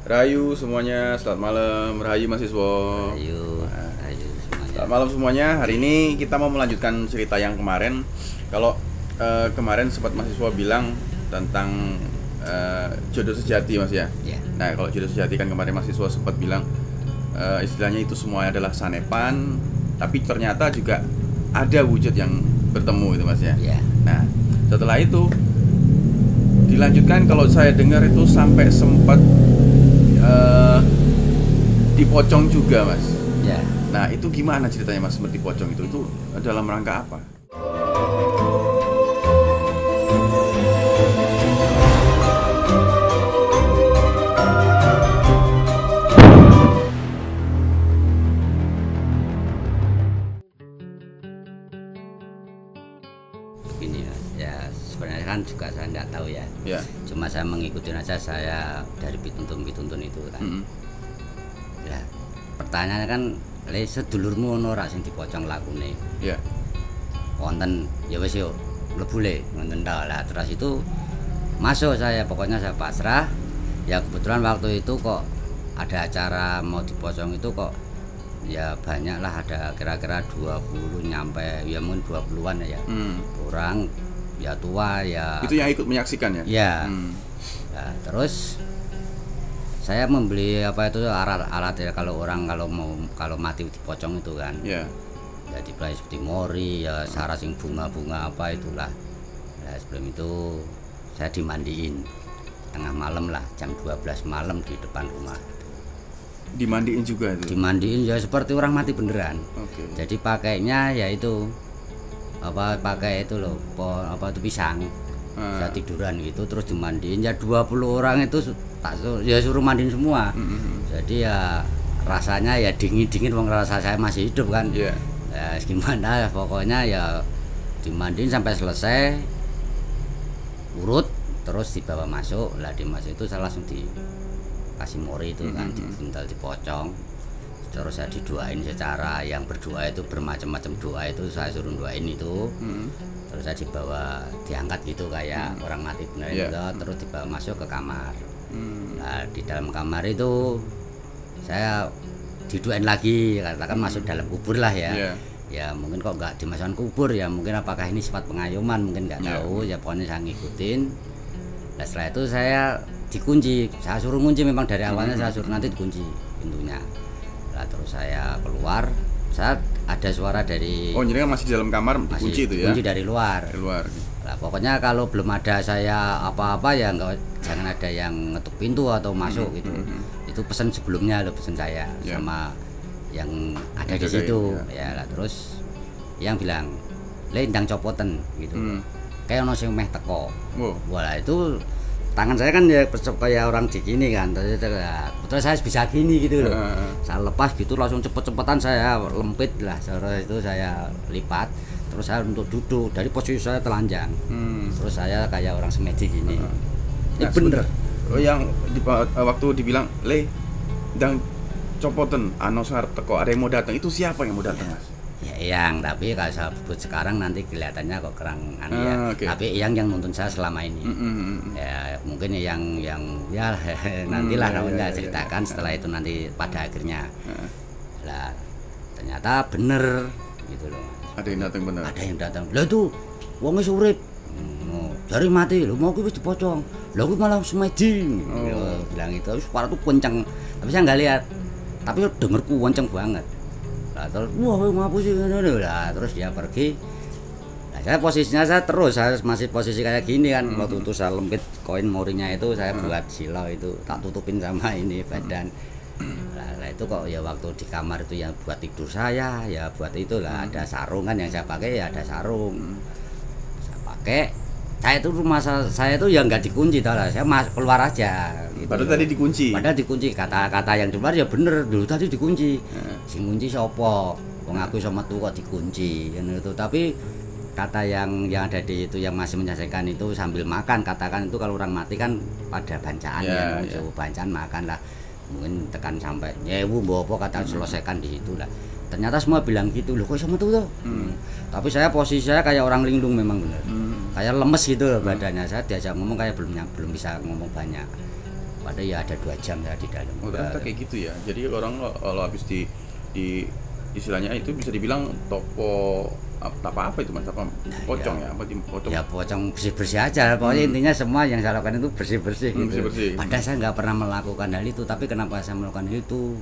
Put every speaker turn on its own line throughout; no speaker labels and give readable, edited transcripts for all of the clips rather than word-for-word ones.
Rahayu semuanya, selamat malam. Rahayu mahasiswa.
Ayo semuanya.
Selamat malam semuanya. Hari ini kita mau melanjutkan cerita yang kemarin. Kalau kemarin sempat mahasiswa bilang tentang jodoh sejati, Mas ya.
Ya.
Nah, kalau jodoh sejati kan kemarin mahasiswa sempat bilang istilahnya itu semuanya adalah sanepan, tapi ternyata juga ada wujud yang bertemu itu, Mas ya.
Ya.
Nah, setelah itu dilanjutkan, kalau saya dengar itu sampai sempat dipocong juga, Mas.
Ya.
Nah, itu gimana ceritanya, Mas? Seperti pocong itu dalam rangka apa?
Begini ya, sebenarnya kan juga saya nggak tahu ya.
Ya.
Cuma saya mengikuti aja, saya dari pituntun itu kan. Ya, pertanyaannya kan, le sedulurmu ono ora sing dipocong lakune?
Ya.
Wonten, ya wis yo, mlebu le, wonten ta. Lah terus itu masuk saya, pokoknya saya pasrah. Ya kebetulan waktu itu kok ada acara mau dipocong itu kok ya banyak lah, ada kira-kira 20 nyampe, ya mungkin 20-an ya. Orang ya tua ya.
Itu yang ikut menyaksikan ya?
Ya. Nah, terus saya membeli apa itu alat ya, kalau mati dipocong itu kan.
Ya.
Jadi play seperti mori ya, sara sing bunga-bunga apa itulah. Nah, sebelum itu saya dimandiin tengah malam lah, jam 12 malam di depan rumah.
Dimandiin juga itu?
Dimandiin ya seperti orang mati beneran.
Oke.
Jadi pakainya ya itu pakai itu loh, apa itu pisang. Saya tiduran gitu terus dimandiin ya 20 orang itu ya suruh mandiin semua. Jadi ya rasanya ya dingin-dingin, wong rasa saya masih hidup kan.
Yeah.
Ya gimana ya, pokoknya ya dimandiin sampai selesai, urut terus dibawa masuk. Lah di masuk itu saya langsung dikasih mori itu kan, dibuntal, dipocong. Terus saya didoain, secara yang berdoa itu bermacam-macam doa itu saya suruh doain itu. Terus saya dibawa, diangkat gitu kayak orang mati benar itu, terus dibawa masuk ke kamar. Nah di dalam kamar itu saya didoain lagi, katakan masuk dalam kubur lah ya. Ya mungkin kok nggak dimasukkan kubur ya, mungkin apakah ini sifat pengayuman, mungkin nggak tahu ya, pokoknya saya ngikutin. Nah setelah itu saya dikunci, saya suruh kunci, memang dari awalnya saya suruh nanti dikunci pintunya. Nah terus saya keluar, saya ada suara dari,
oh jadi kan masih di dalam kamar dikunci itu ya?
Kunci dari luar.
Dari luar.
Nah pokoknya kalau belum ada saya apa-apa ya enggak, jangan ada yang ngetuk pintu atau masuk gitu. Itu pesan sebelumnya loh, pesan saya sama yang ada di situ ya. Lah terus yang bilang, "Le ndang copoten" gitu. Kayak ono sing meh teko. Wah itu tangan saya kan ya kayak orang digini kan, terus saya bisa gini gitu loh. Saya lepas gitu langsung cepet-cepetan saya lempit lah, itu saya lipat, terus saya untuk duduk dari posisi saya telanjang. Terus saya kayak orang semedi gini. Ini bener.
Oh yang waktu dibilang, "Le ndang copoten anosar teko, ada yang mau datang," itu siapa yang mau datang, Mas?
Ya Eyang, tapi kalau saya sebut sekarang nanti kelihatannya kok kurang ya.
Okay.
Tapi Eyang yang nuntun saya selama ini. Ya mungkin yang ya nantilah namanya ceritakan setelah itu nanti pada akhirnya. Lah ternyata bener gitu loh.
Ada yang datang bener.
Ada yang datang. Lah itu wong wis urip. Dari mati lho, mau wis dipocong. Lah kuwi malah semedi. Bilang itu suara tuh kenceng. Tapi saya nggak lihat. Tapi dengerku kenceng banget. Lah terus wah ngapa sih ngono lah, terus dia pergi. Nah saya posisinya saya masih posisi kayak gini kan. Waktu itu saya lempit koin morinya itu, saya buat silau itu tak tutupin sama ini badan. Lah itu kok ya waktu di kamar itu yang buat tidur saya ya buat itulah, ada sarung kan yang saya pakai, ya ada sarung. Saya pakai. Saya itu rumah saya itu ya nggak dikunci tau lah, saya keluar aja gitu.
Padahal tadi dikunci.
Padahal dikunci, kata-kata yang di luar ya bener, dulu tadi dikunci. Sing kunci sapa? Wong aku iso metu kok dikunci ngono itu. Tapi kata yang ada di itu yang masih menyaksikan itu sambil makan, katakan itu kalau orang mati kan pada bancaan bancaan makan lah. Mungkin tekan sampai nyewu mbok apa kata selesaikan di situ lah. Ternyata semua bilang gitu, loh kok iso metu tuh. Tapi saya posisi saya kayak orang linglung memang bener. Kayak lemes gitu badannya, saya diajak ngomong kayak belum bisa ngomong banyak. Padahal ya ada 2 jam saya di dalam.
Oh, ternyata kayak gitu ya. Jadi orang kalau habis di istilahnya itu bisa dibilang topo apa itu Mas, apa pocong ya, apa di pocong
Ya pocong bersih-bersih aja. Pokoknya intinya semua yang saya lakukan itu bersih-bersih gitu.
bersih-bersih.
Padahal saya nggak pernah melakukan hal itu, tapi kenapa saya melakukan itu?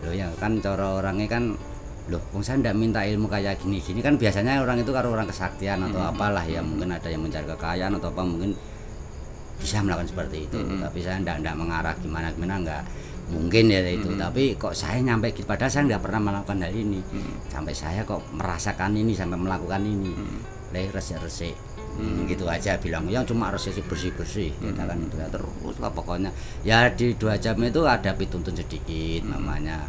Loh ya kan cara orangnya kan, loh wong saya ndak minta ilmu kayak gini-gini kan, biasanya orang itu kalau orang kesaktian atau apalah ya, mungkin ada yang mencari kekayaan atau apa, mungkin bisa melakukan seperti itu. Tapi saya ndak mengarah gimana enggak mungkin ya itu. Tapi kok saya nyampe gitu, padahal saya nggak pernah melakukan hal ini. Sampai saya kok merasakan ini, sampai melakukan ini. Resik-resik gitu aja bilang, yang cuma resik bersih-bersih kita kan itu ya, terus lah pokoknya ya di 2 jam itu ada pituntun sedikit namanya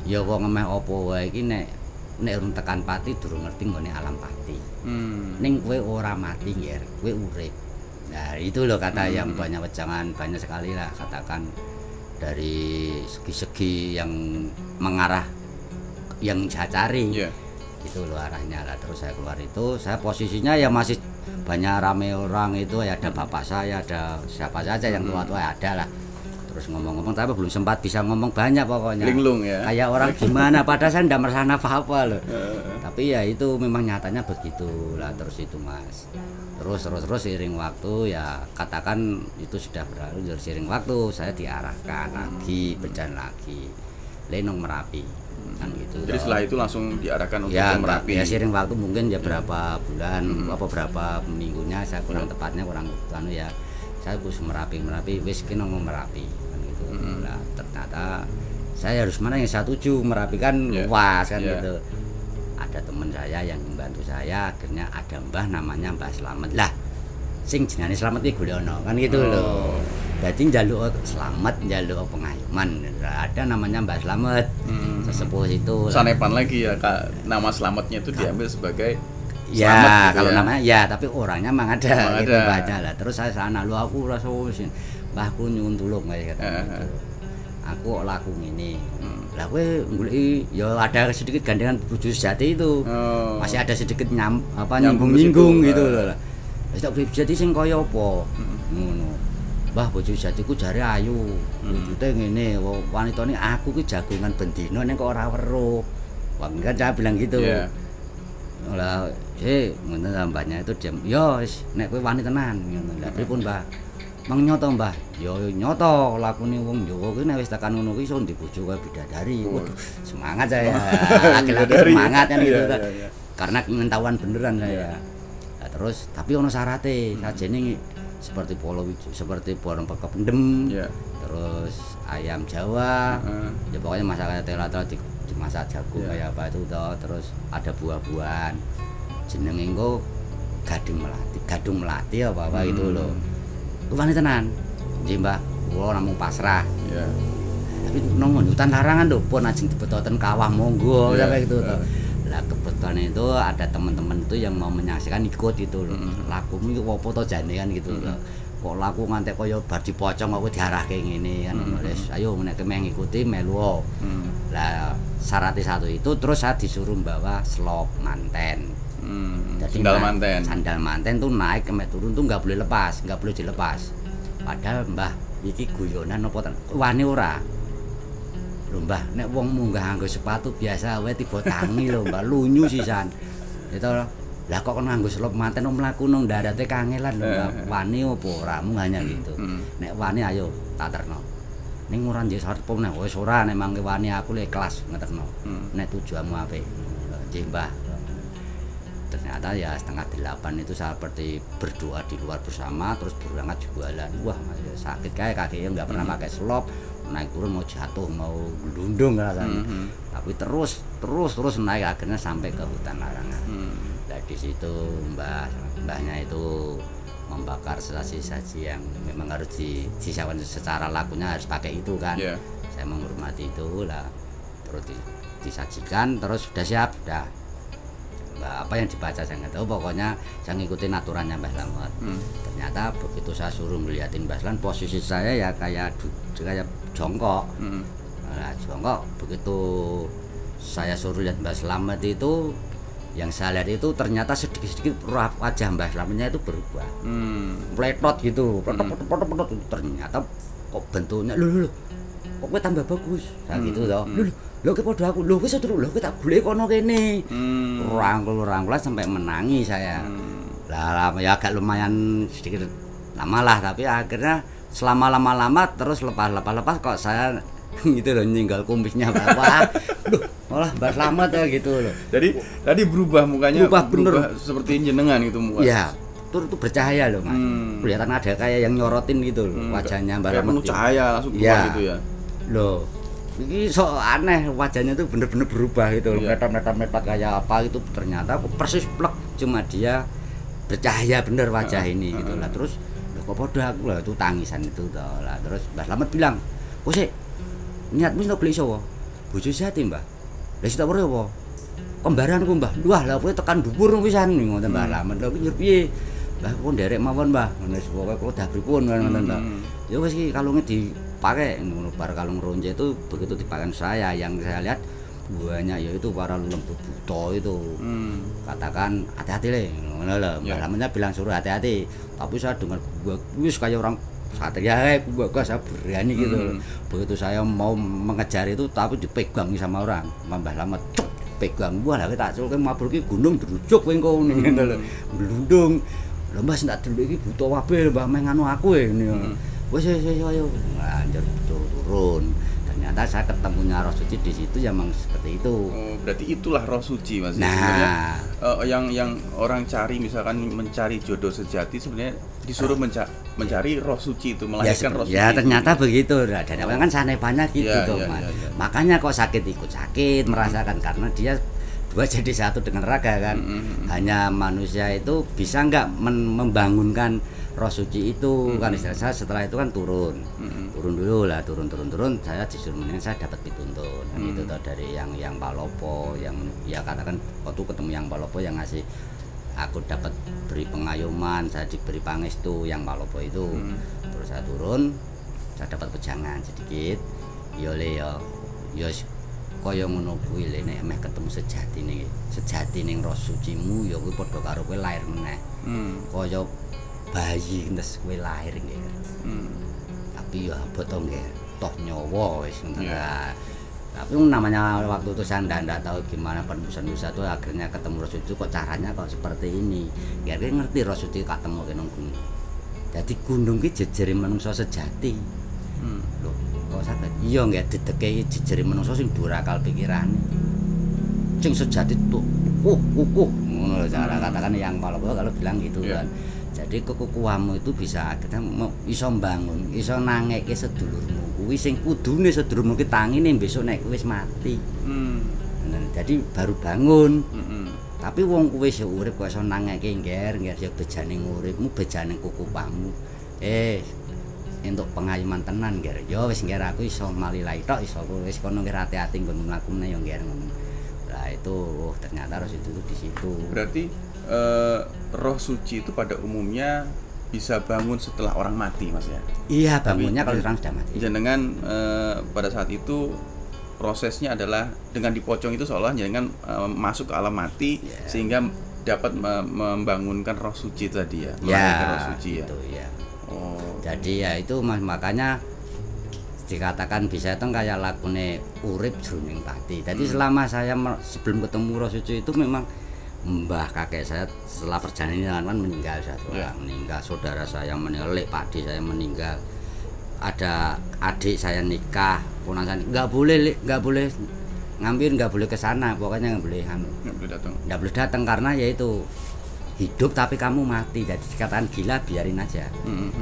ya wong ngemeh opo wae iki nek urung tekan pati durung ngerti nggone alam pati. Ning kowe ora mati nggih, kowe urip. Nah, itu loh kata yang banyak wejangan, banyak sekali lah katakan dari segi-segi yang mengarah yang saya cari. Itu loh arahnya lah. Terus saya keluar itu, saya posisinya ya masih banyak rame orang itu, ya ada bapak saya, ada siapa saja yang tua-tua ada lah. Terus ngomong-ngomong, tapi belum sempat bisa ngomong banyak pokoknya.
Linglung ya.
Kayak orang gimana, padahal saya enggak merasa apa-apa loh. Tapi ya itu memang nyatanya begitu lah. Terus itu Mas. Terus seiring waktu ya katakan itu sudah berlalu, seiring waktu saya diarahkan lagi, berjalan lagi. Lenong Merapi. Kan gitu.
Jadi setelah itu langsung diarahkan untuk
ya,
ke Merapi.
Ya seiring waktu mungkin ya berapa bulan, apa berapa minggunya saya kurang tepatnya kurang ya. Saya harus Merapi wis ki nang Merapi kan gitu. Nah, ternyata saya harus mana yang saya tuju, Merapi kan luas kan gitu. Ada teman saya yang membantu saya, akhirnya ada mbah namanya Mbah Slamet. Lah sing jenenge Slamet iki golekno kan gitu loh. Dadi njaluk selamat, njaluk pengayoman. Ada namanya Mbah Slamet. Sesepuh itu.
Sanepan lagi ya Kak, nama Slametnya itu diambil sebagai
ya
Slamet gitu
kalau
ya.
namanya ya, tapi orangnya memang ada gitu
ada.
banyak lah. Terus saya sana, lu aku rasa usin mbahku nyuwun tulung kayak kata gitu. Aku laku ngene. Lah kowe goleki ya ada sedikit gandengan bojo sejati itu. Masih ada sedikit nyinggung-nyinggung gitu loh. Wis tak bojo sejati sing kaya apa? Ngono. Mbah bojo sejatiku jare ayu. Wujute ngene, wanitane aku ki jagongan bendina ning kok ora weruh. Wah, kan saya bilang gitu. Lah, ngono mbahnya itu diam. Ya wis nek kowe wani tenan ngono. Lah pripun, Mbah? Mang nyoto, Mbah. Ya nyoto lakune wong Jawa kuwi nek wis tekan ngono kuwi iso ndek bojo kaya bidadari. Waduh, semangat saya. Laki-laki semangat kan gitu. Karena ingin tahuan beneran saya. Nah, terus tapi ono syarate, sajene seperti polowijo, seperti borong kependem. Terus ayam Jawa. Ya pokoknya masakan tela-tela dimasak jagung kayak apa itu toh. Terus ada buah-buahan. Jenenge engko gadung melati apa gitu loh. Wani tenan. Nggih, Mbah. Kula namung pasrah. Tapi nang hutan larangan lho, pun ajeng dibetoten kawah monggo sampai gitu toh. Lah kebetulan itu ada teman-teman itu yang mau menyaksikan ikut itu loh. Lakumu iki opo to jane kan gitu loh. Kok laku ngantek kaya bar dipocong kok diarahke ngene kan. Wis ayo nek kemeh ngikuti melu. Lah syarat satu itu terus saya disuruh bawa selop manten. Jadi sandal manten tuh naik kemek turun tuh nggak boleh lepas, nggak boleh dilepas. Padahal Mbah iki guyonan apa wani ora? Lho Mbah, nek wong munggah nganggo sepatu biasa wae tiba tangi lho Mbah, lunyu sisan. Itu lah kok nganggo selop manten mlaku nang darate kangelan lho Mbah. Wani apa ora? Mung hanya gitu. Nek wani ayo tak terno. Ning ora njuk sarep nek wis ora nek mangke wani aku ikhlas ngeterno. Nek tujuanmu apik. Nggih Mbah. Ternyata ya 7:30 itu saya seperti berdoa di luar bersama, terus berangkat jualan. Wah masih sakit kayak kakinya nggak pernah pakai selop, naik turun mau jatuh mau gelundung rasanya. Tapi terus naik akhirnya sampai ke hutan larangan. Nah di situ mbahnya itu membakar saji-saji yang memang harus disiapkan secara lakunya harus pakai itu kan. Saya menghormati itu lah, terus disajikan, terus sudah siap, sudah. Apa yang dibaca saya nggak tahu, pokoknya saya ngikutin aturannya Mbah Slamet. Ternyata begitu saya suruh ngeliatin Mbah Slamet, posisi saya ya kayak jongkok. Nah, jongkok begitu saya suruh lihat Mbah Slamet itu, yang saya lihat itu ternyata sedikit-sedikit wajah Mbah Slametnya itu berubah. Pletot gitu, pletot ternyata kok bentuknya lho kok kowe tambah bagus kayak gitu toh lho kowe padha aku lho wis terus lho kowe tak golek kono kene rangkul sampai menangis saya lah ya agak lumayan sedikit lama lah tapi akhirnya selama lama terus lepas kok saya gitu loh ninggal kumisnya bawah loh malah Mbak Slamet ya gitu loh.
Jadi tadi berubah mukanya
berubah
seperti jenengan itu muka.
Iya, itu bercahaya loh Mas. Kelihatan ada kayak yang nyorotin gitu loh wajahnya Mbak Slamet.
Penuh cahaya langsung keluar gitu ya.
Loh, ini so aneh wajahnya tuh bener-bener berubah gitu loh. Metap kayak apa itu ternyata persis plek cuma dia bercahaya bener wajah ini gitu lah. Terus kok podo aku lah itu tangisan itu toh lah. Terus Mbak Slamet bilang, "Kok sih niatmu untuk beli sapa? Bojo sejati, Mbah." Lah sik tak weruh apa? Kembaranku, Mbah. Wah, lha kowe tekan dhuwur pisan ngoten Mbah Slamet. Lha nyur piye? Mbah kok nderek mawon, Mbah. Ngono wis pokoke kula dah pripun ngoten to. Ya wis iki kalunge dipakai ngono bar kalung ronje itu begitu dipakai saya yang saya lihat banyak yaitu para lembut buta itu. Katakan hati-hati le ngono lho. Mbah Slametnya bilang suruh hati-hati. Tapi saya dengar wis kayak orang satria gua saya berani gitu loh. Begitu saya mau mengejar itu tapi dipegang sama orang Mbah Slamet pegang gua lah tak culke mabur ki gunung drujuk kowe engko ngene lho glundung lho Mas tak delok iki buta wabe Mbah meh nganu aku ngene wis ayo lanjut turun ternyata saya ketemunya roh suci di situ ya memang seperti itu.
Oh, berarti itulah roh suci Mas.
Nah,
yang orang cari misalkan mencari jodoh sejati sebenarnya disuruh mencari roh suci itu melahirkan roh suci.
Ya ternyata begitu. Dan awalnya kan sanepannya gitu tuh Mas.
Ya.
Makanya kok sakit ikut sakit merasakan karena dia dua jadi satu dengan raga kan. Hanya manusia itu bisa nggak membangunkan roh suci itu kan istilah saya setelah itu kan turun dulu lah turun saya disuruh mendingan saya dapat pituntun kan itu tuh dari yang Palopo yang ya katakan waktu ketemu yang Palopo yang ngasih aku dapat beri pengayoman saya diberi pangestu yang Palopo itu terus saya turun saya dapat pejangan sedikit yo kaya ngono kuwi le nek meh ketemu sejati ning roh sucimu ya kuwi padha karo kowe lahir meneh kaya bayi ndes kowe lahir nggih. Tapi ya beto nggih toh nyawa wis ngoten ta. Tapi namanya waktu itu saya ndak tahu gimana penembusan usaha itu akhirnya ketemu roh suci kok caranya kok seperti ini. Ya ngerti roh suci ketemu nang gunung. Dadi gunung ki jejere manungsa sejati. Lho, kok saged iya nggih dideke jejere manungsa sing dhuwur akal pikirane. Sing sejati tuh ngono cara katakan yang kalau bilang gitu kan. Jadi kekukuhanmu itu bisa kita iso mbangun, iso nangeke sedulurmu kuwi sing kudune sedulurmu ki tangine besok nek wis mati. Jadi baru bangun. Tapi wong kuwi sing urip kok iso nangeke ngger ya bejane uripmu, bejane kukupamu. Entuk pengayoman tenan ngger. Ya wis ngger aku iso malilai tok iso wis kono ngger ati-ati nggon mlaku meneh ya ngger ngono. Lah itu ternyata harus itu di situ.
Berarti roh suci itu pada umumnya bisa bangun setelah orang mati Mas ya?
Iya bangunnya kalau orang sudah mati.
Jenengan pada saat itu prosesnya adalah dengan dipocong itu seolah jenengan masuk ke alam mati sehingga dapat membangunkan roh suci tadi ya? Melahirkan roh suci ya?
Itu, ya. Oh. Jadi ya itu Mas makanya dikatakan bisa itu kayak lakune urip jroning pati. Jadi selama saya sebelum ketemu roh suci itu memang mbah kakek saya setelah perjalanan meninggal satu orang meninggal, saudara saya meninggal, Pak Di saya meninggal, ada adik saya nikah, ponakan saya nggak boleh ngambil, nggak boleh ke sana, pokoknya nggak boleh datang karena yaitu hidup tapi kamu mati, jadi dikatakan gila biarin aja,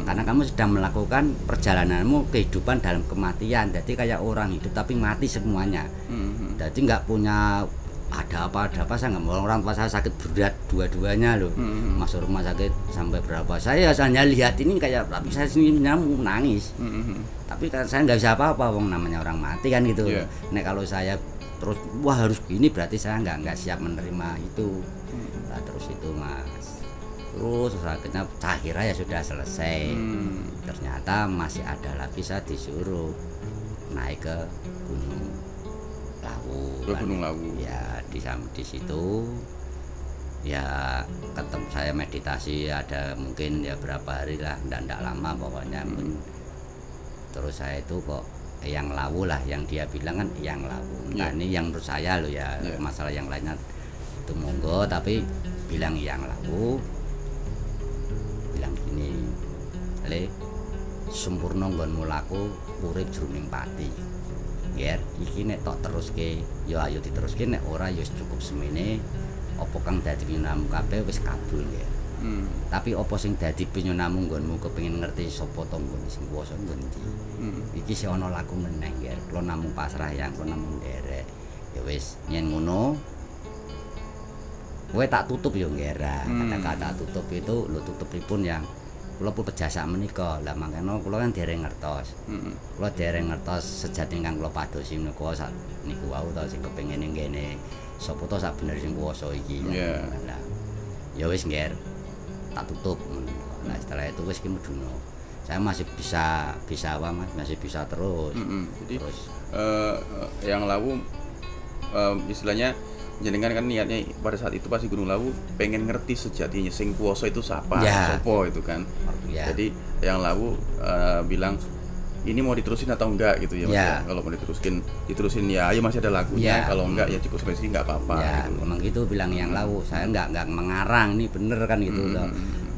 karena kamu sedang melakukan perjalananmu kehidupan dalam kematian, jadi kayak orang hidup tapi mati semuanya, jadi nggak punya ada apa saya nggak mau orang tua saya sakit berat dua-duanya loh, masuk rumah sakit sampai berapa saya hanya lihat ini kayak tapi saya sini nangis, tapi kan saya nggak bisa apa-apa, wong namanya orang mati kan gitu. Nek kalau saya terus wah harus gini berarti saya nggak siap menerima itu. Nah, terus itu Mas, terus akhirnya akhirnya ya sudah selesai. Ternyata masih ada lagi saya disuruh naik ke Gunung Lawu.
Ke Gunung Lawu.
Ya di situ ya ketemu saya meditasi ada mungkin ya berapa hari lah, ndak lama pokoknya Terus saya itu kok yang lawu lah, yang dia bilang kan yang lawu. Nah ini yang menurut saya loh ya, masalah yang lainnya itu monggo, tapi bilang yang lawu, bilang gini, le sempurna nggonmu laku urip jroning pati. Ger, iki nek tok teruske, ya ayo diteruske, nek ora ya cukup semene. Apa kang dadi pinamu kabeh wis kabul ya. Tapi apa sing dadi pinyunamu nggonmu kepengin ngerti sapa to nggon sing kuwasa ngendi. Iki sih ana laku meneh ya. Kula namung pasrah yang kula namung nderek. Ya wis, yen ngono kowe tak tutup ya ngera. Kata-kata tutup itu lho tutupipun yang kula pun pejasa menika. Lah mangkene kula kan dereng ngertos. Kula dereng ngertos sejati ingkang kula padosi menika sak niku wau ta sing kepengin ngene sapa to sak bener sing kuwasa iki. Lah ya wis ngger. Tak tutup. Nah setelah itu wis ki meduna. Saya masih bisa Mas, masih bisa terus.
Jadi terus. Yang lawu istilahnya jenengan kan niatnya pada saat itu pasti Gunung Lawu pengen ngerti sejatinya sing kuwasa itu siapa, sopo itu kan. Jadi yang Lawu bilang ini mau diterusin atau enggak gitu ya Mas. Kalau mau diterusin ya ayo masih ada lagunya. Kalau enggak ya cukup sampai sini enggak apa-apa gitu.
Memang gitu bilang yang Lawu. Saya enggak mengarang ini bener kan gitu loh.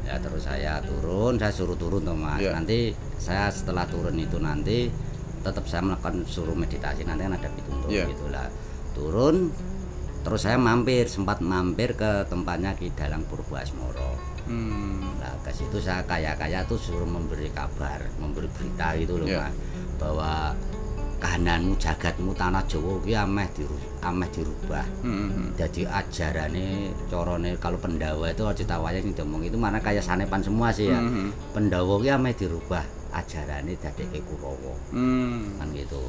Ya terus saya turun, saya suruh turun toh Mas. Nanti saya setelah turun itu nanti tetap saya melakukan suruh meditasi, nanti kan ada pituntut gitulah. Turun terus saya sempat mampir ke tempatnya Ki Dalang Purwoasmara. Nah ke situ saya kayak tuh suruh memberi kabar, memberi berita gitu loh Mas, bahwa kahananmu jagatmu tanah Jawa ki ameh dirubah. Jadi ajarane carane kalau Pendawa itu cerita wayang sing diomong itu mana kayak sanepan semua sih ya. Pendawa ki ameh dirubah ajarane dadekke Kurawa. Kan gitu.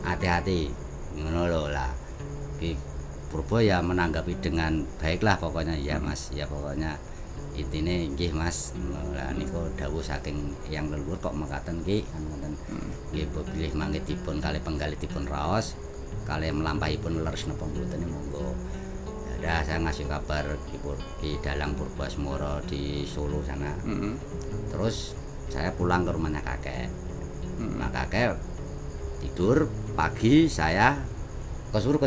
Hati-hati ngono lho lah. Ki Purbo ya menanggapi dengan baiklah pokoknya ya Mas, ya pokoknya intine nggih Mas. Lah niku dawuh saking yang leluhur kok mekaten ki kan ngoten. Nggih bilih mangke dipun kalih penggalitipun raos, kalih melampahipun leres napa mboten monggo. Ya saya ngasih kabar Ki Dalang Purwoasmara di Solo sana. Terus saya pulang ke rumahnya kakek. Nah kakek tidur, pagi saya suruh ke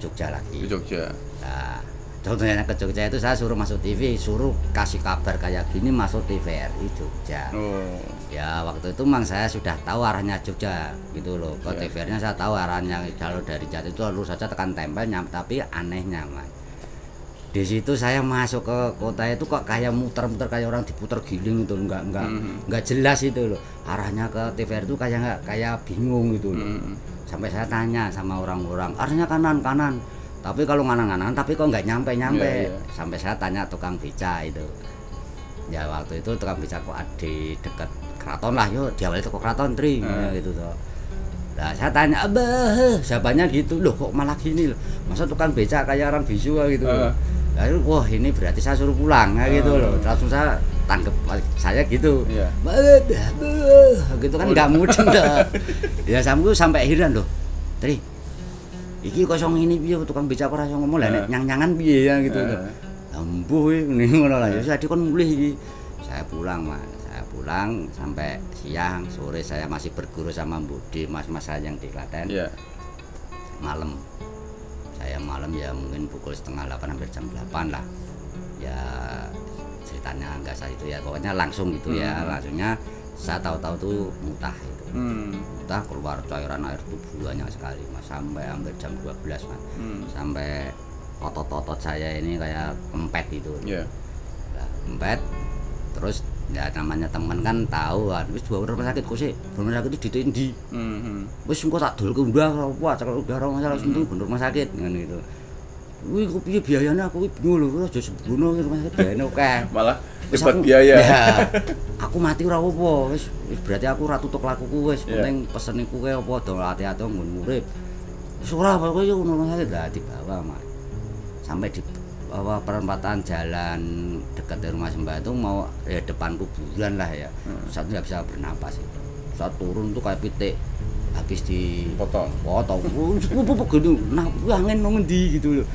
Jogja lagi.
Ke Jogja.
Nah, contohnya ke Jogja itu saya suruh masuk TV, suruh kasih kabar kayak gini masuk TVRI Jogja. Ya waktu itu memang saya sudah tahu arahnya Jogja gitu loh. Ke TVRI-nya saya tahu arahnya kalau dari Jati itu lurus saja tekan tempel tapi anehnya Mas. Di situ saya masuk ke kota itu kok kayak muter-muter kayak orang diputer giling gitu, enggak jelas itu loh. Arahnya ke TVRI itu kayak bingung gitu loh. Sampai saya tanya sama orang-orang, arahnya kanan. Tapi kalau kanan, tapi kok nggak nyampe. Sampai saya tanya tukang beca itu. Ya waktu itu tukang beca kok di dekat keraton lah, yuk diawali toko keraton Tri, gitu toh. Nah saya tanya, abah, siapanya gitu, loh kok malah gini loh. Masa tukang beca kayak orang bisu gitu. Lalu wah ini berarti saya suruh pulang, gitu loh. Langsung saya tangkep saya gitu, gitu kan nggak mudeng dah. Ya sampai akhiran loh, Tri, iki kosong ini piye tukang beca ora iso ngomong lah, nyang-nyangan piye ya gitu. Ambuh ini ngono lah. Ya jadi kon mulih iki. Saya pulang Mas, saya pulang sampai siang, sore saya masih berguru sama Budi, mas-mas saya yang di Klaten. Malam ya mungkin pukul 7:30 hampir jam 8 lah. Ya ceritanya enggak saya itu ya pokoknya langsung gitu ya, langsungnya saya tahu-tahu tuh mutah itu. Mutah keluar cairan air tubuh banyak sekali Mas, sampai hampir jam 12 Mas. Sampai otot-otot saya ini kayak kempet itu. Nah, kempet terus ya namanya teman kan tahu kan wis bawa rumah sakit kok sih rumah sakit itu ditendi. Wis engko tak dol ke mbah apa cekal udara masalah untung rumah sakit kan gitu. Wih, kok piye biayane aku iki bingung lho, aja sembrono rumah sakit biayane akeh.
Malah cepat biaya.
Ya, aku mati ora apa, wis berarti aku ora tutuk lakuku wis, penting pesen iku kowe apa do hati-hati nggon urip. Wis ora apa kowe rumah sakit lah dibawa, Mas. Sampai di perempatan jalan dekat rumah Sembah itu mau depan kuburan lah ya. Satu nggak bisa bernapas itu. Saat turun tuh kayak pitik habis dipotong. Pupuk gitu. Nah, angin nang ngendi gitu loh.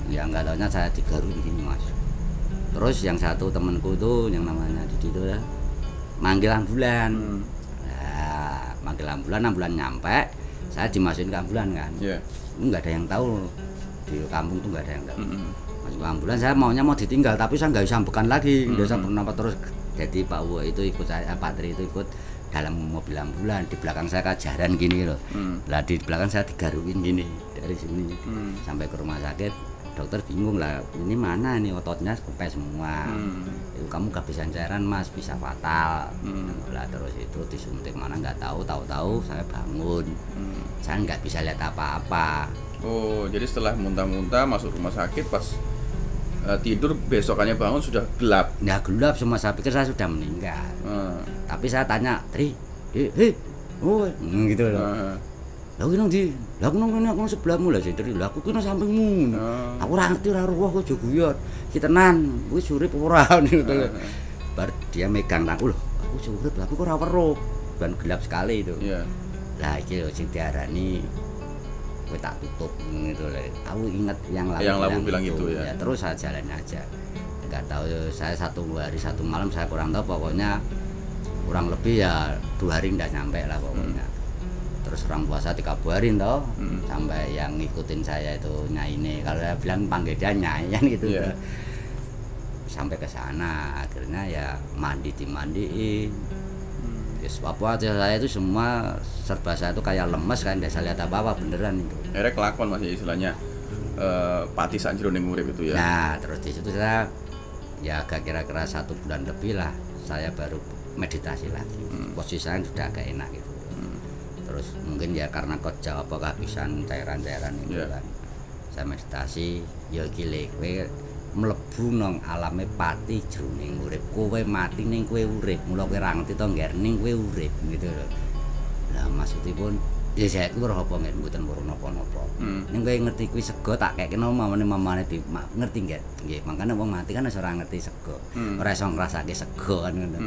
Ya enggak taunya saya digaruk gini Mas. Terus yang satu temanku itu yang namanya Didi itu ya manggil ambulan. Nah, manggil ambulan nyampe, saya dimasukin ke ambulan kan. Nggak ada yang tahu di kampung tuh, nggak ada yang tahu. Masuk ke ambulan, saya maunya mau ditinggal tapi saya nggak bisa ambekan lagi, nggak bisa bernafas terus. Jadi Pak Wo itu ikut saya, Pak Tri itu ikut dalam mobil ambulan, di belakang saya kajaran gini loh. Lah di belakang saya digarukin gini dari sini sampai ke rumah sakit. Dokter bingung lah, ini mana nih ototnya kempes semua. Itu kamu gak bisa cairan Mas, bisa fatal. Lah terus itu disuntik mana nggak tahu saya bangun. Saya nggak bisa lihat apa-apa.
Oh, jadi setelah muntah-muntah masuk rumah sakit, pas tidur besokannya bangun sudah gelap.
Ya gelap semua, saya pikir saya sudah meninggal. Tapi saya tanya, Tri, oh, gitu loh. Lah ki nang ndi? Lah aku nang sebelahmu lah Tri. Lah aku ki nang sampingmu. Aku ora ngerti ora roh kok joguyot. Ki tenan, kuwi urip ora gitu lho. Bar dia megang tanganku, lho, aku urip tapi kok ora weruh. Dan gelap sekali itu. Lah iki lho sing diarani kowe tak tutup gitu lho. Aku inget yang
lalu bilang itu ya.
Terus saya jalan aja. Enggak tahu saya 1 hari 1 malam saya kurang tahu, pokoknya kurang lebih ya 2 hari enggak nyampe lah pokoknya. Terus orang puasa 30 hari toh, sampai yang ngikutin saya itu Nyai, kalau saya bilang panggil dia Nyai kan gitu. Sampai ke sana akhirnya ya dimandiin. Yes, apa saya itu semua serba saya itu kayak lemes, kayak enggak saya lihat apa-apa beneran itu.
Akhirnya kelakon masih istilahnya pati sak jroning urip itu ya.
Nah, terus di situ saya ya agak kira-kira 1 bulan lebih lah saya baru meditasi lagi. Posisi saya sudah agak enak gitu. Terus mungkin ya karena kok jawab kehabisan cairan-cairan itu kan. Saya meditasi, ya gile kowe mlebu nang alame pati jroning urip. Kowe mati ning kowe urip. Mula kowe ra ngerti to ngger ning kowe urip gitu lho. Lah maksudipun ya saya ku ora apa nggih mboten weruh napa-napa. Ning kowe ngerti kuwi sego tak kekno mamane ngerti nggih. Nggih, mangkane wong mati kan wis ora ngerti sego. Ora iso ngrasake sego kan ngono.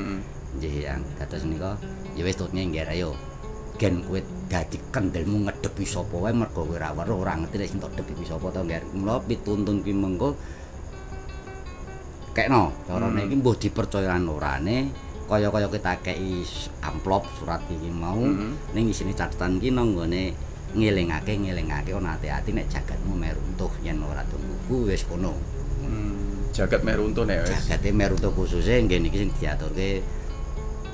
Nggih, yang dados nika ya wis tutne nggih ayo. Gen kowe dadi kendhelmu ngedepi sapa wae mergo kowe ora weruh, ora ngerti nek sing tok depi sapa to nggih. Mula pituntun ki mengko kekno carane iki mbuh dipercaya orane kaya-kaya kita kei amplop surat iki mau ning isine catatan ki nang nggone ngelingake ana ati-ati nek jagatmu meh runtuh yen ora tunggu wis kono.
Jagat meh runtuh nek wis.
Jagate meh runtuh khususe nggih niki sing diaturke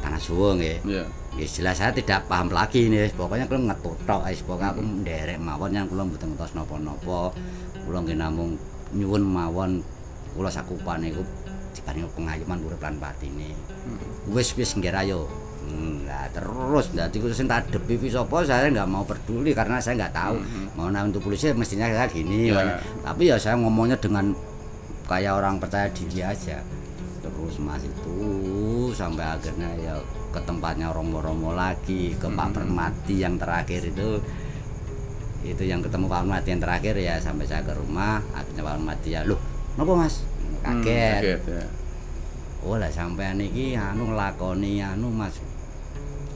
tanah Jawa nggih. Ya jelas saya tidak paham lagi nih, pokoknya kula ngetut tok wis pokoke aku nderek mawon yang kula mboten ngertos napa-napa. Kula nggih namung nyuwun mawon kula sakupane iku dibanding pengayoman urip lan patine. Wis nggih ayo. Lah terus dadi sing tak depi sapa saya enggak mau peduli karena saya enggak tahu. Mau nang untuk polisi mestinya saya gini. Tapi ya saya ngomongnya dengan kayak orang percaya diri aja. Terus Mas itu sampai akhirnya ya ke tempatnya Romo-Romo lagi, ke Pak Permati yang terakhir itu yang ketemu Pak Permati yang terakhir ya, sampai saya ke rumah akhirnya Pak Permati ya, loh napa Mas? Kaget ya. Oh lah sampean iki nglakoni Mas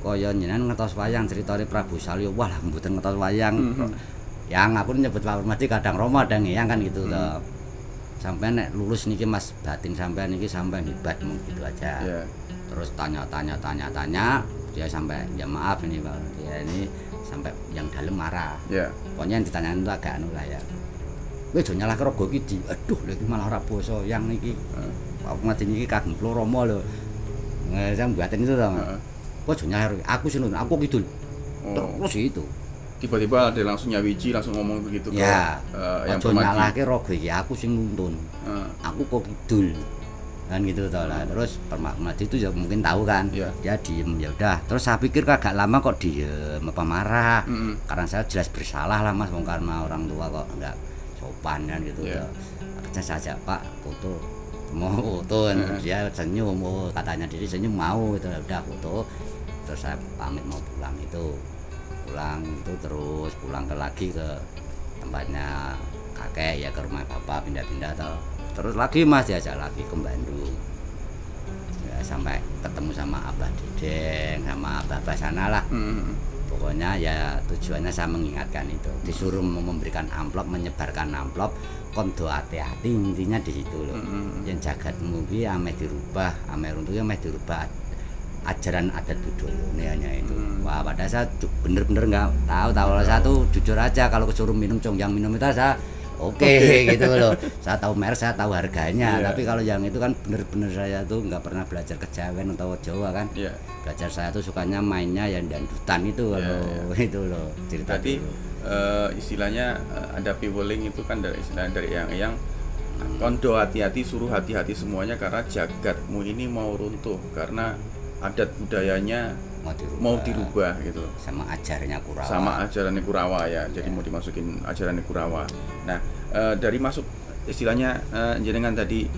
kaya jenengan ngetos wayang ceritane Prabu Salya. Wah lah mboten ngetos wayang. Yang aku nyebut Pak Permati kadang Romo kadang Eyang kan gitu toh. Sampean nek lulus niki Mas, batin sampean niki sampean hebat mung gitu aja. Terus tanya, dia sampai ya maaf ini Pak, dia ini sampai yang dalam marah. Pokoknya yang ditanyain itu agak anu lah ya. Kowe aja nyalahke raga iki. Aduh, lha iki malah ora basa yang niki. Pak Mati niki kagem kula Rama lho. Saya mbaten itu to. Kowe aja nyalahke aku sing aku kidul. Terus itu.
Tiba-tiba ada langsung nyawiji, langsung ngomong begitu ke
yang Permati. Aja nyalahke raga iki, aku sing nuntun. Aku kok kidul. Kan gitu toh lah. Terus Permati itu ya mungkin tahu kan, dia diem ya udah. Terus saya pikir agak lama kok diem apa marah, karena saya jelas bersalah lah Mas, karena orang tua kok enggak sopan kan gitu toh. Akhirnya saya ajak Pak foto, mau foto, dia senyum, katanya diri senyum mau itu udah foto. Terus saya pamit mau pulang itu terus pulang lagi ke tempatnya kakek ya, ke rumah bapak pindah-pindah toh. Terus lagi Mas diajak lagi ke Bandung ya, sampai ketemu sama Abah Dedeng sama Abah sana lah. Pokoknya ya tujuannya saya mengingatkan itu, disuruh memberikan amplop, menyebarkan amplop, kondo hati-hati, intinya di situ loh. Yang jagatmu ki ameh dirubah, ameh runtuhnya ameh dirubah ajaran adat budaya hanya itu. Wah, pada saya bener-bener nggak tahu. Saya tuh jujur aja kalau kesuruh minum yang minum itu saya oke gitu loh. Saya tahu merek, saya tahu harganya. Tapi kalau yang itu kan bener-bener saya tuh nggak pernah belajar kejawen atau Jawa kan. Belajar saya tuh sukanya mainnya yang dandutan itu kalau itu loh cerita.
Tadi istilahnya ada piweling itu kan dari istilah dari yang kondo hati-hati, suruh hati-hati semuanya karena jagatmu ini mau runtuh karena adat budayanya mau dirubah gitu
sama ajarannya Kurawa.
Sama ajarannya Kurawa ya. Jadi mau dimasukin ajarannya Kurawa. Nah, dari masuk istilahnya jenengan tadi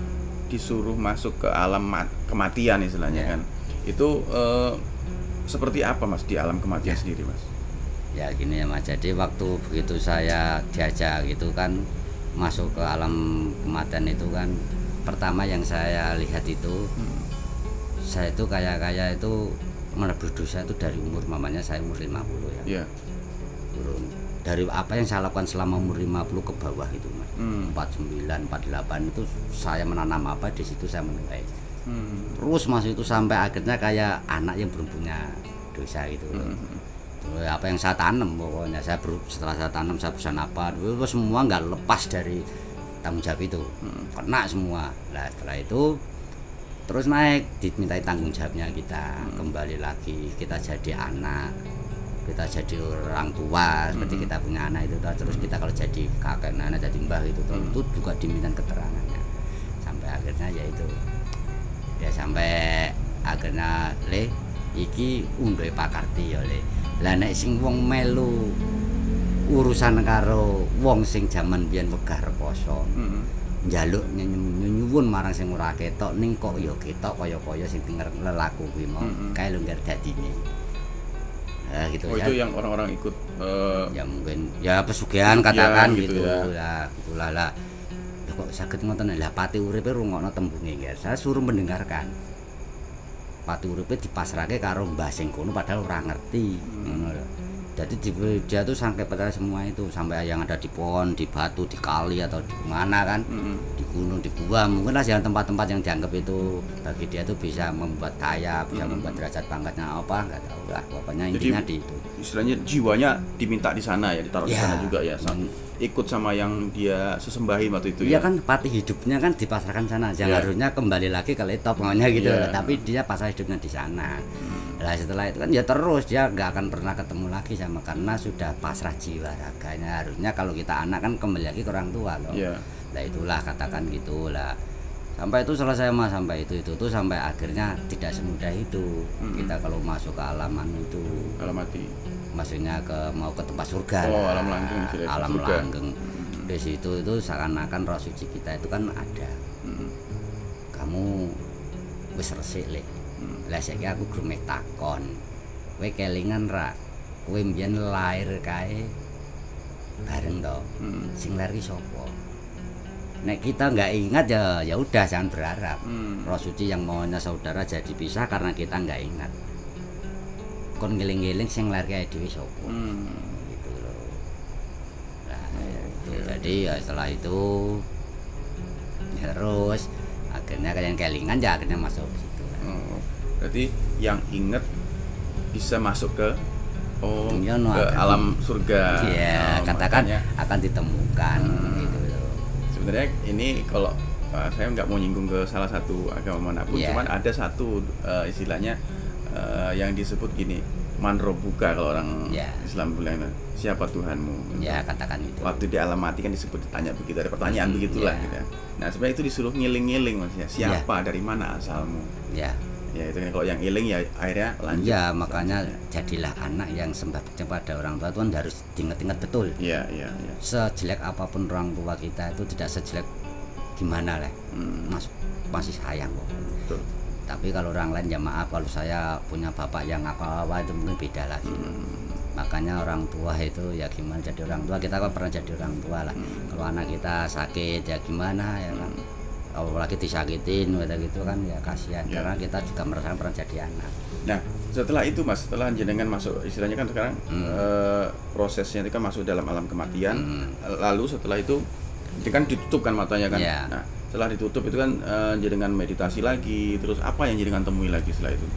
disuruh masuk ke alam kematian istilahnya kan. Itu seperti apa Mas di alam kematian sendiri Mas?
Ya gini ya Mas. Jadi waktu begitu saya diajak gitu kan masuk ke alam kematian itu kan pertama yang saya lihat itu saya itu kayak itu menebus dosa itu dari umur mamanya saya umur 50 ya. Turun. Dari apa yang saya lakukan selama umur 50 ke bawah itu Mas. 49, 48 itu saya menanam apa di situ saya menuai. Terus Mas itu sampai akhirnya kayak anak yang belum punya dosa gitu loh. Apa yang saya tanam pokoknya setelah saya tanam saya bisa apa itu semua nggak lepas dari tanggung jawab itu. Kena semua. Nah setelah itu terus naik dimintai tanggung jawabnya kita kembali lagi kita jadi anak, kita jadi orang tua seperti kita punya anak itu terus kita kalau jadi kakek nenek jadi mbah itu itu juga diminta keterangannya sampai akhirnya yaitu ya sampai akhirnya iki undoe pakarti ya lah nek sing wong melu urusan karo wong sing jaman biyen wegah rekoso njaluk nyuwun marang sing ora ketok ning kok ya ketok kaya-kaya sing denger lelaku kuwi mau kae lho ngger dadine. Nah gitu
ya. Itu yang orang-orang ikut
ya mungkin ya pesugihan katakan gitu ya. Itulah lah. Kok saged ngoten lah pati uripe rungokno tembunge nggih. Saya suruh mendengarkan. Pati uripe dipasrahke karo mbah sing kono padahal ora ngerti ngono lho. Jadi dia tuh sampai pada semua itu sampai yang ada di pohon, di batu, di kali atau di mana kan, di gunung, di gua mungkin lah yang tempat-tempat yang dianggap itu bagi dia tuh bisa membuat kaya, bisa membuat derajat pangkatnya apa nggak tahu lah pokoknya intinya di itu.
Istilahnya jiwanya diminta di sana ya, ditaruh di sana juga ya, ikut sama yang dia sesembahi waktu itu
ya. Iya kan pati hidupnya kan dipasrahkan sana, yang harusnya kembali lagi ke letop maunya gitu, tapi dia pasrah hidupnya di sana. Nah setelah itu kan ya terus dia nggak akan pernah ketemu lagi sama karena sudah pasrah jiwa raganya. Harusnya kalau kita anak kan kembali lagi ke orang tua loh. Nah itulah katakan gitu lah. Sampai itu selesai Mas, sampai itu tuh sampai akhirnya tidak semudah itu. Kita kalau masuk ke alaman itu
alam mati.
Maksudnya mau ke tempat surga.
Oh, alam langgeng istilahnya.
Alam langgeng. Di situ itu seakan-akan roh suci kita itu kan ada. Kamu wis resik le. Lah saiki aku grumeh takon. Kowe kelingan ra? Kowe mbiyen lair kae bareng to. Sing lair ki sapa? Nek kita nggak ingat ya udah jangan berharap. Roh suci yang maunya saudara jadi pisah karena kita nggak ingat. Kon ngeling-eling sing lair kae dhewe sapa? Gitu loh. Nah, itu. Jadi ya setelah itu terus akhirnya kayak kelingan ya akhirnya masuk situ.
Berarti yang inget bisa masuk ke alam surga.
Iya, katakan akan ditemukan gitu loh.
Sebenarnya ini kalau saya nggak mau nyinggung ke salah satu agama manapun, cuman ada satu istilahnya yang disebut gini, manrobuka kalau orang Islam bilang, siapa Tuhanmu?
Ya katakan itu.
Waktu di alam mati kan disebut ditanya begitu, ada pertanyaan begitulah gitu. Nah sebenarnya itu disuruh ngiling-ngiling Mas ya, siapa dari mana asalmu? Ya itu kan kalau yang iling ya akhirnya lanjut.
Ya makanya jadilah anak yang sembah kepada orang tua itu kan harus diingat-ingat betul.
Iya.
Sejelek apapun orang tua kita itu tidak sejelek gimana lah, masih sayang kok.
Betul.
Tapi kalau orang lain ya maaf, kalau saya punya bapak yang apa itu mungkin beda lagi. Makanya orang tua itu ya gimana jadi orang tua, kita kan pernah jadi orang tua lah. Kalau anak kita sakit ya gimana ya kan. Apalagi disakitin gitu kan ya kasihan karena kita juga merasakan pernah jadi anak.
Nah setelah itu Mas, setelah jenengan masuk istilahnya kan sekarang prosesnya itu kan masuk dalam alam kematian, lalu setelah itu kan ditutup kan matanya kan. Nah setelah ditutup itu kan jenengan meditasi lagi, terus apa yang jenengan temui lagi setelah itu?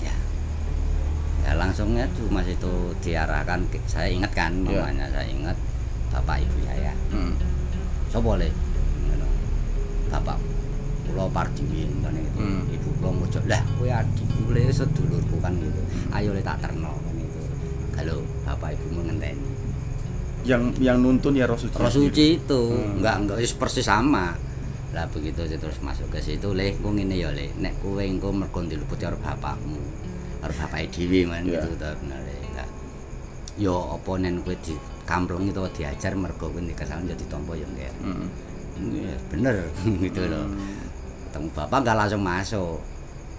Ya langsungnya tuh Mas itu diarahkan, saya ingat kan mamanya, saya ingat bapak ibu saya. Coba boleh bapak kula Pardiwin kan itu. Ibu kula mojo, lah kowe adikku le sedulurku kan gitu. Ayo le tak terno kan itu. Kalau bapak ibu ngenteni.
Yang nuntun ya Roh Suci.
Roh Suci itu enggak persis sama. Lah begitu terus masuk ke situ, le engko ngene ya le, nek kowe engko mergo diluputi karo bapakmu, karo bapake dhewe men gitu to bener le. Lah yo apa nen kowe dikampleng itu diajar mergo kowe dikesalahan jadi tompo ya enggak. Bener gitu loh. Ketemu bapak enggak langsung masuk.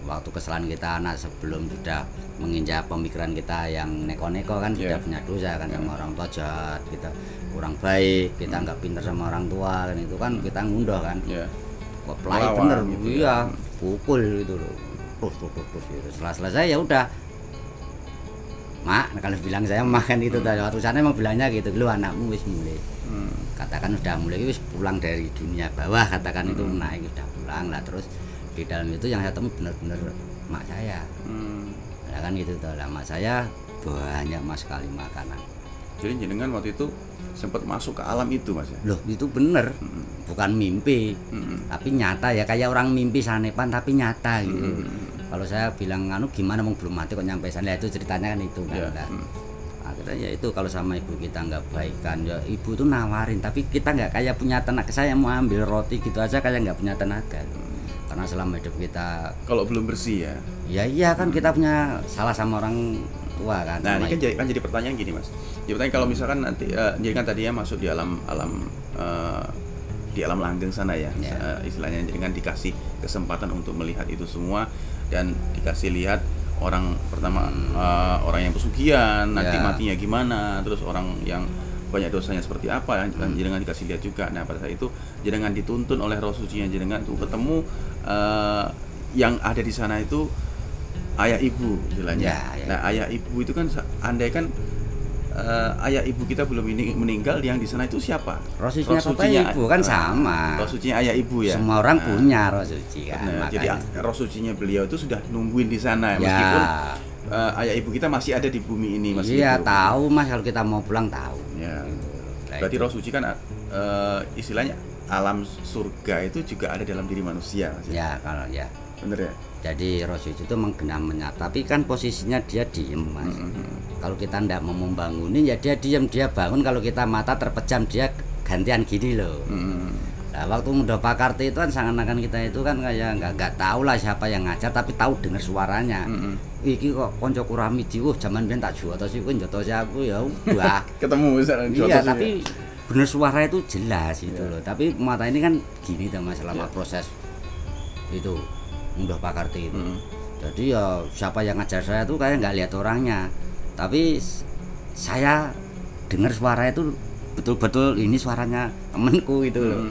Waktu kesalahan kita anak sebelum sudah menginjak pemikiran kita yang neko-neko kan sudah punya dosa kan sama orang tua jahat, kita kurang baik, kita nggak pintar sama orang tua kan itu kan kita ngunduh kan. Kok pelai bener gitu, iya pukul gitu loh. Terus gitu. Setelah selesai ya udah. Mak, kalau bilang saya makan itu tadi waktu sana emang bilangnya gitu, lu anakmu wis mulai. Katakan udah mulai wis pulang dari dunia bawah, katakan itu naik sudah pulang lah terus di dalam itu yang saya temui benar-benar mak saya. Nah, kan gitu tuh lah, mak saya banyak mas sekali makanan.
Jadi jenengan waktu itu sempat masuk ke alam itu Mas ya?
Loh itu bener, bukan mimpi, tapi nyata ya kayak orang mimpi sanepan tapi nyata gitu. Kalau saya bilang anu gimana mau belum mati kok nyampe sana, itu ceritanya kan itu kan. Akhirnya ya itu kalau sama ibu kita nggak baikan ya ibu tuh nawarin tapi kita nggak kayak punya tenaga, saya mau ambil roti gitu aja kayak nggak punya tenaga. Karena selama hidup kita
kalau belum bersih ya.
Ya iya kan kita punya salah sama orang tua kan.
Nah, ini kan jadi pertanyaan gini Mas. Jadi pertanyaan kalau misalkan nanti jadi kan tadinya masuk di alam langgeng sana ya. Istilahnya jadi kan dikasih kesempatan untuk melihat itu semua dan dikasih lihat orang pertama orang yang pesugihan, nanti matinya gimana, terus orang yang banyak dosanya seperti apa dan jenengan dikasih lihat juga. Nah pada saat itu jenengan dituntun oleh Roh Suci yang jenengan tuh ketemu yang ada di sana itu ayah ibu istilahnya. Nah ayah ibu itu kan andai kan ayah ibu kita belum meninggal, yang di sana itu siapa?
Roh Sucinya Bapak Ibu kan sama.
Roh Sucinya ayah ibu ya.
Semua orang punya Roh Suci kan.
Jadi Roh Sucinya beliau itu sudah nungguin di sana meskipun ayah ibu kita masih ada di bumi ini Mas.
Iya tahu Mas, kalau kita mau pulang tahu.
Ya. Berarti Roh Suci kan istilahnya alam surga itu juga ada dalam diri manusia Mas.
Ya kalau ya.
Bener ya.
Jadi Roh Suci itu menggenam menyata, tapi kan posisinya dia diem Mas. Kalau kita ndak mau membangunin ya dia diem, dia bangun. Kalau kita mata terpejam dia gantian gini loh. Nah, waktu muda Pak Karti itu kan seakan-akan kita itu kan kayak nggak tahu lah siapa yang ngajar, tapi tahu dengar suaranya. Iki kok koncoku Ramidi, zaman ben tak jotos iku njotos aku ya udah.
Ketemu misalnya jotos.
Iya, tapi bener suara itu jelas itu loh. Tapi mata ini kan gini tuh Mas selama proses itu muda Pak Karti itu. Jadi ya siapa yang ngajar saya tuh kayak nggak lihat orangnya, tapi saya dengar suara itu betul-betul ini suaranya temenku itu loh.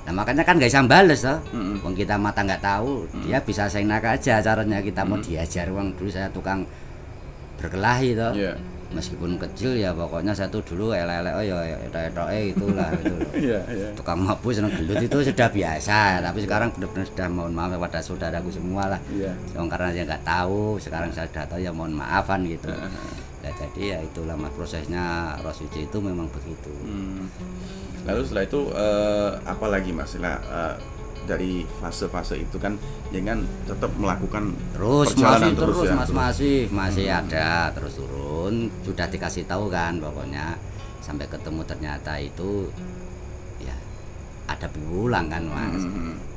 Nah makanya kan nggak bisa bales toh. Wong kita mata nggak tahu, dia bisa seenak aja caranya kita mau diajar. Wong dulu saya tukang berkelahi toh. Meskipun kecil ya pokoknya saya tuh dulu elek-elek ya itulah itu loh. Tukang mabuk seneng gelut itu sudah biasa, tapi sekarang benar-benar sudah mohon maaf kepada saudaraku semua lah. Karena dia nggak tahu, sekarang saya sudah tahu ya mohon maafan gitu. Nah, jadi ya itulah Mas, prosesnya Roh Suci itu memang begitu.
Lalu setelah itu apa lagi Mas? Dari fase-fase itu kan jangan tetap melakukan
terus ya? Mas masih ada terus turun, sudah dikasih tahu kan pokoknya sampai ketemu ternyata itu ya ada piwulang kan Mas.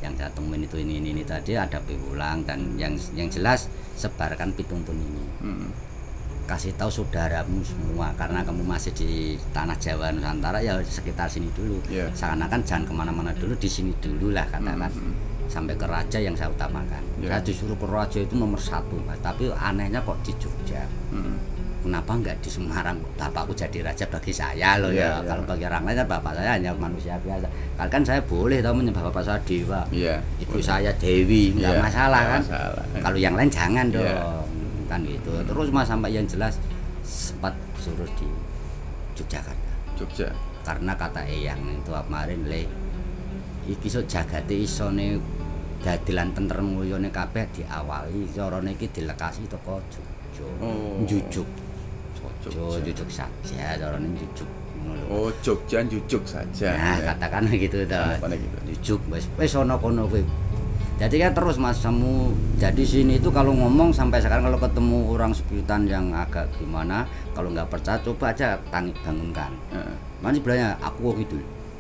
Yang saya temuin itu ini tadi ada piwulang, dan yang jelas sebarkan pituntun ini. Kasih tahu saudaramu semua, karena kamu masih di tanah Jawa Nusantara ya sekitar sini dulu. Seakan-akan jangan kemana-mana dulu, di sini dulu lah katakan. Sampai ke raja yang saya utamakan. Saya disuruh ke raja itu nomor 1 Mas, tapi anehnya kok di Jogja. Kenapa enggak di Semarang? Bapakku jadi raja bagi saya loh ya. Kalau bagi orang lain bapak saya hanya manusia biasa. Kan saya boleh tahu menyembah bapak saya dewa. Ibu saya dewi, enggak masalah kan. Kalau yang lain jangan dong. Kan gitu. Terus Mas sampai yang jelas sempat suruh di Yogyakarta. Karena kata eyang itu kemarin le iki iso jagate isone dadilan tentrem mulyane kabeh diawali carane iki dilekasi teko sojo.
Oh.
Njujuk.
Jogja.
Njujuk saja, carane njujuk.
Oh, Jogja jujuk saja.
Nah,
ya.
katakan gitu toh.
Anggapannya gitu.
Njujuk wis ana kono kowe. Jadi kan terus Mas kamu jadi sini itu kalau ngomong sampai sekarang kalau ketemu orang sebutan yang agak gimana, kalau nggak percaya coba aja bangunkan. Mana bilangnya aku kok gitu.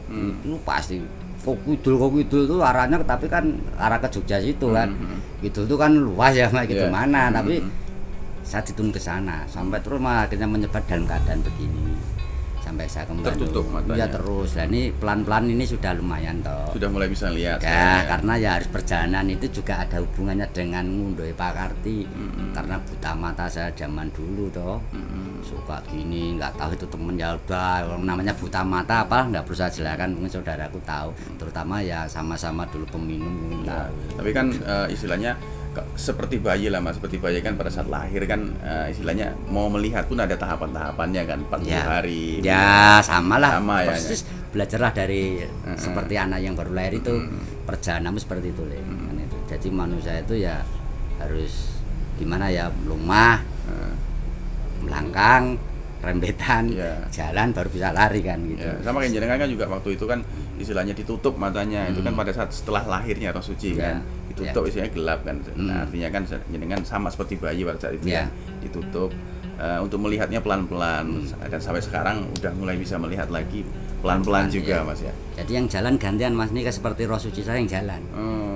Itu pasti kok kidul itu arahnya tapi kan arah ke Jogja situ kan. Kidul itu kan luas ya Mas gitu mana tapi saya ditun ke sana sampai terus akhirnya menyebar dalam keadaan begini. Sampai saya kembali
tertutup matanya.
Ya terus. Lah ini pelan-pelan ini sudah lumayan toh.
Sudah mulai bisa lihat.
Ya, karena ya harus perjalanan itu juga ada hubungannya dengan ngunduhi Pakarti. Karena buta mata saya zaman dulu toh. Suka gini, nggak tahu itu temen ya udah namanya buta mata apa nggak perlu saya jelaskan mungkin saudaraku tahu. Terutama ya sama-sama dulu peminum mungkin
Ya,
tahu.
tapi kan istilahnya seperti bayi lah Mas, seperti bayi kan pada saat lahir kan istilahnya mau melihat pun ada tahapan-tahapannya kan 40 hari.
Ya, sama lah.
Sama ya.
Persis belajarlah dari seperti anak yang baru lahir itu perjalananmu seperti itu Le. Kan itu. Jadi manusia itu ya harus gimana ya lumah, melangkang, rembetan, jalan baru bisa lari kan gitu.
Ya, sama kayak jenengan kan juga waktu itu kan istilahnya ditutup matanya itu kan pada saat setelah lahirnya Roh Suci kan ditutup istilahnya gelap kan. Nah, artinya kan jenengan sama seperti bayi pada saat itu kan ditutup untuk melihatnya pelan-pelan dan sampai sekarang udah mulai bisa melihat lagi pelan-pelan juga Mas ya.
Jadi yang jalan gantian Mas ini seperti Roh Suci saya yang jalan.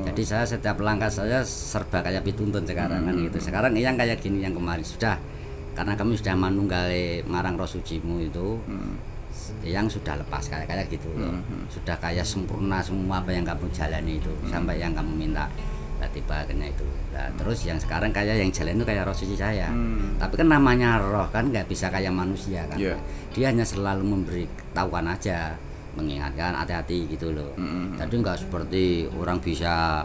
Jadi saya setiap langkah saya serba kayak pituntun sekarang kan gitu. Sekarang yang kayak gini yang kemarin sudah karena kami sudah manunggale marang Roh Sucimu itu yang sudah lepas kayak gitu loh. Sudah kayak sempurna semua apa yang kamu jalani itu sampai yang kamu minta tiba akhirnya itu. Nah, terus yang sekarang kayak yang jalan itu kayak Roh Suci saya. Tapi kan namanya roh kan nggak bisa kayak manusia kan. Dia hanya selalu memberi tahuan aja, mengingatkan hati-hati gitu loh. Jadi nggak seperti orang bisa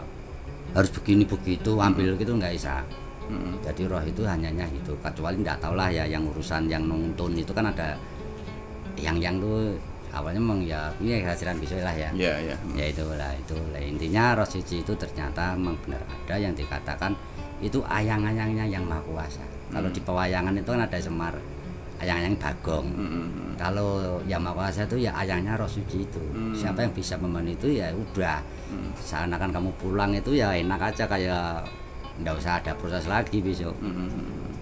harus begini begitu ambil gitu nggak bisa. Jadi roh itu hanya gitu. Kecuali nggak tahu lah ya yang urusan yang nonton itu kan ada yang tuh awalnya memang ya ini kehadiran besok lah ya. Ya itulah intinya Roh Suci itu ternyata memang benar ada yang dikatakan itu ayang-ayangnya yang Maha Kuasa. Kalau di pewayangan itu kan ada Semar, ayang-ayang Bagong. Kalau yang Maha Kuasa itu ya ayangnya Roh Suci itu. Siapa yang bisa memenuhi itu ya udah. Seakan kamu pulang itu ya enak aja kayak nggak usah ada proses lagi besok.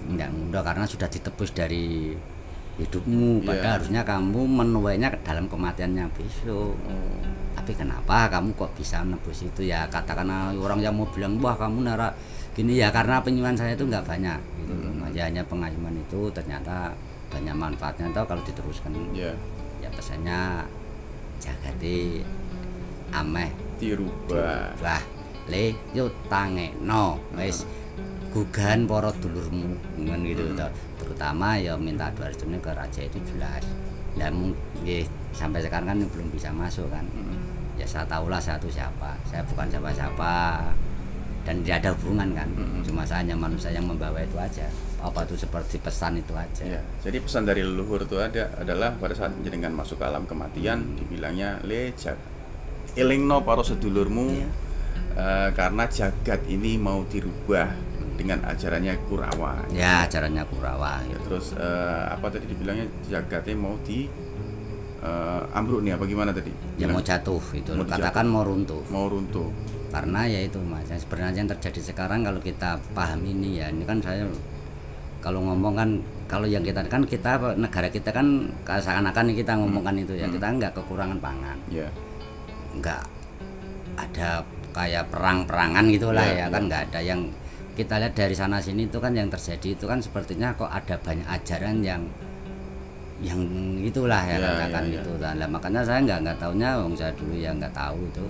Nggak mudah karena sudah ditebus dari hidupmu, padahal harusnya kamu menuainya dalam kematiannya besok. Tapi kenapa kamu kok bisa menebus itu ya? Katakan orang yang mau bilang wah kamu nara gini ya karena penyuhan saya itu nggak banyak gitu. Hanya pengayuman itu ternyata banyak manfaatnya tau kalau diteruskan. Ya pesannya jagati ameh dirubah. Le yo tangekno wis gugan para dulurmu ngono gitu toh. Terutama ya minta doa restunya ke raja itu jelas. Lah mungkin sampai sekarang kan belum bisa masuk kan. Ya saya tahulah saya itu siapa. Saya bukan siapa-siapa dan tidak ada hubungan kan. Cuma saya hanya manusia yang membawa itu aja. Apa itu seperti pesan itu aja.
Ya, jadi pesan dari leluhur itu adalah pada saat jenengan masuk ke alam kematian dibilangnya le elingno para sedulurmu karena jagat ini mau dirubah dengan ajarannya Kurawa.
Ya, ajarannya Kurawa.
Ya, terus apa tadi dibilangnya jagatnya mau di ambruk nih apa gimana tadi?
Ya mau jatuh itu. Mau katakan jatuh. Mau runtuh. Karena ya itu Mas, yang sebenarnya yang terjadi sekarang kalau kita paham ini ya, ini kan saya kalau ngomong kan kalau yang kita kan kita negara kita kan seakan-akan kita ngomongkan itu ya, kita nggak kekurangan pangan. Nggak ada kayak perang-perangan gitulah kan nggak ada yang kita lihat dari sana sini itu kan yang terjadi itu kan sepertinya kok ada banyak ajaran yang itulah ya katakan itu. Nah, makanya saya nggak tahunya saya dulu ya nggak tahu itu.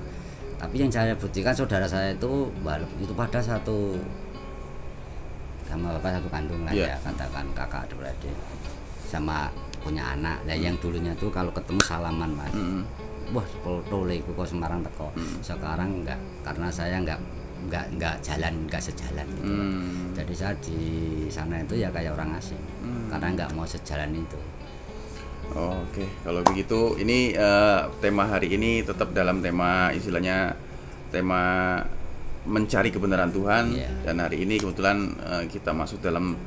Tapi yang saya buktikan saudara saya itu walaupun itu pada satu sama bapak satu kandung lah ya katakan kakak adik-adik sama punya anak. Nah yang dulunya tuh kalau ketemu salaman Mas. Wah tole kok Semarang teko. Sekarang enggak karena saya enggak sejalan gitu. Jadi saya di sana itu ya kayak orang asing karena enggak mau sejalan itu.
Oke, kalau begitu ini tema hari ini tetap dalam tema istilahnya tema mencari kebenaran Tuhan dan hari ini kebetulan kita masuk dalam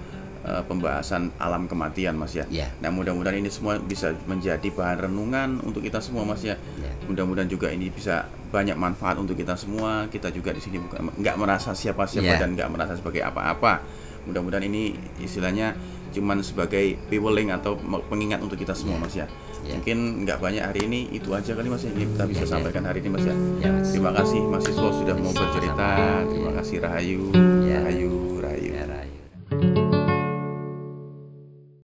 pembahasan alam kematian Mas ya.
Ya.
Nah mudah-mudahan ini semua bisa menjadi bahan renungan untuk kita semua Mas ya. Mudah-mudahan juga ini bisa banyak manfaat untuk kita semua. Kita juga di sini bukan nggak merasa siapa-siapa dan nggak merasa sebagai apa-apa. Mudah-mudahan ini istilahnya cuman sebagai piweling atau pengingat untuk kita semua Mas ya. Mungkin nggak banyak hari ini, itu aja kali Mas yang kita bisa sampaikan hari ini Mas ya. Terima kasih Mas Siswo sudah mau bercerita. Terima kasih Rahayu. Rahayu.